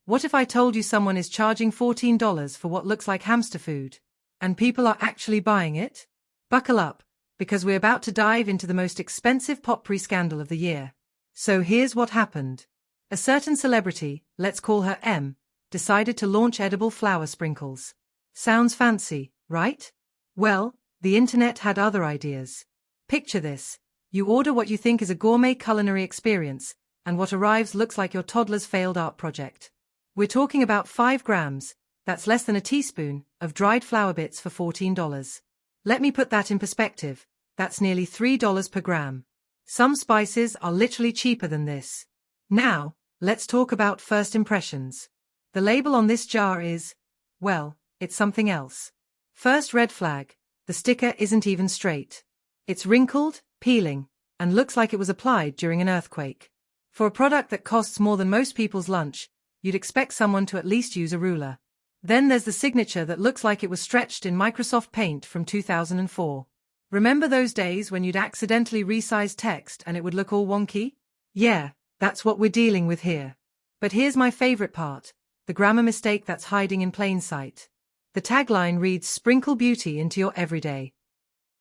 What if I told you someone is charging $14 for what looks like hamster food? And people are actually buying it? Buckle up, because we're about to dive into the most expensive potpourri scandal of the year. So here's what happened. A certain celebrity, let's call her M, decided to launch edible flower sprinkles. Sounds fancy, right? Well, the internet had other ideas. Picture this. You order what you think is a gourmet culinary experience, and what arrives looks like your toddler's failed art project. We're talking about 5 grams, that's less than a teaspoon, of dried flower bits for $14. Let me put that in perspective, that's nearly $3 per gram. Some spices are literally cheaper than this. Now, let's talk about first impressions. The label on this jar is, well, it's something else. First red flag, the sticker isn't even straight. It's wrinkled, peeling, and looks like it was applied during an earthquake. For a product that costs more than most people's lunch, you'd expect someone to at least use a ruler. Then there's the signature that looks like it was stretched in Microsoft Paint from 2004. Remember those days when you'd accidentally resize text and it would look all wonky? Yeah, that's what we're dealing with here. But here's my favorite part, the grammar mistake that's hiding in plain sight. The tagline reads "Sprinkle beauty into your everyday."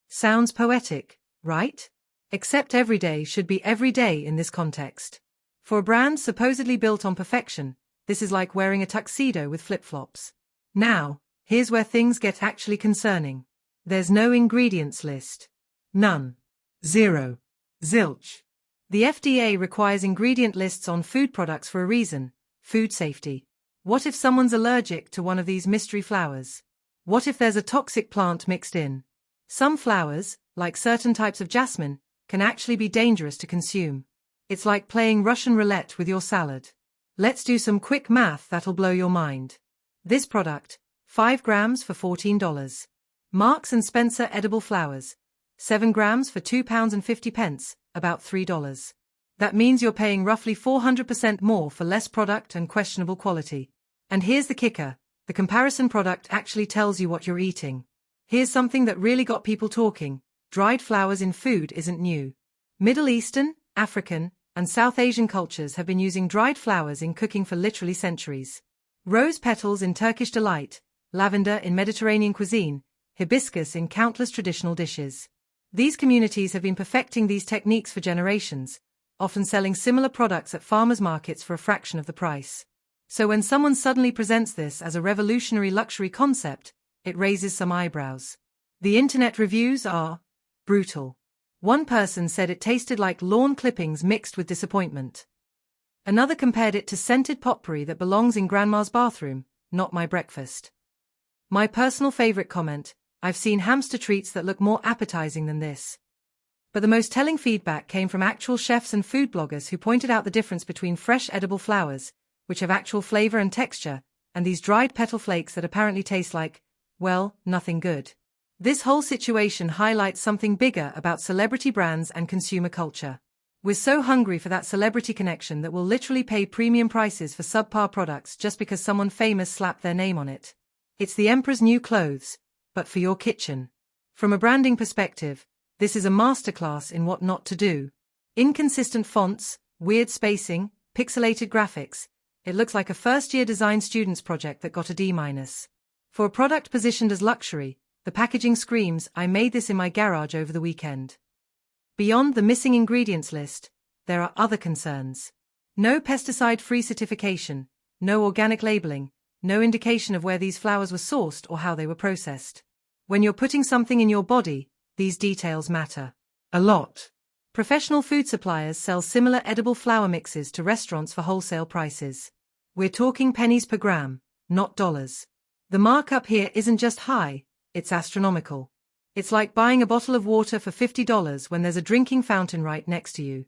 Sounds poetic, right? Except everyday should be every day in this context. For a brand supposedly built on perfection, this is like wearing a tuxedo with flip-flops. Now, here's where things get actually concerning. There's no ingredients list. None. Zero. Zilch. The FDA requires ingredient lists on food products for a reason: food safety. What if someone's allergic to one of these mystery flowers? What if there's a toxic plant mixed in? Some flowers, like certain types of jasmine, can actually be dangerous to consume. It's like playing Russian roulette with your salad. Let's do some quick math that'll blow your mind. This product, 5 grams for $14. Marks & Spencer edible flowers, 7 grams for £2.50, about $3. That means you're paying roughly 400% more for less product and questionable quality. And here's the kicker, the comparison product actually tells you what you're eating. Here's something that really got people talking: dried flowers in food isn't new. Middle Eastern, African, and South Asian cultures have been using dried flowers in cooking for literally centuries. Rose petals in Turkish delight, lavender in Mediterranean cuisine, hibiscus in countless traditional dishes. These communities have been perfecting these techniques for generations, often selling similar products at farmers' markets for a fraction of the price. So when someone suddenly presents this as a revolutionary luxury concept, it raises some eyebrows. The internet reviews are brutal. One person said it tasted like lawn clippings mixed with disappointment. Another compared it to scented potpourri that belongs in grandma's bathroom, not my breakfast. My personal favorite comment: I've seen hamster treats that look more appetizing than this. But the most telling feedback came from actual chefs and food bloggers who pointed out the difference between fresh edible flowers, which have actual flavor and texture, and these dried petal flakes that apparently taste like, well, nothing good. This whole situation highlights something bigger about celebrity brands and consumer culture. We're so hungry for that celebrity connection that we'll literally pay premium prices for subpar products just because someone famous slapped their name on it. It's the emperor's new clothes, but for your kitchen. From a branding perspective, this is a masterclass in what not to do. Inconsistent fonts, weird spacing, pixelated graphics. It looks like a first-year design student's project that got a D-. For a product positioned as luxury, the packaging screams, "I made this in my garage over the weekend." Beyond the missing ingredients list, there are other concerns. No pesticide-free certification, no organic labeling, no indication of where these flowers were sourced or how they were processed. When you're putting something in your body, these details matter a lot. Professional food suppliers sell similar edible flower mixes to restaurants for wholesale prices. We're talking pennies per gram, not dollars. The markup here isn't just high, it's astronomical. It's like buying a bottle of water for $50 when there's a drinking fountain right next to you.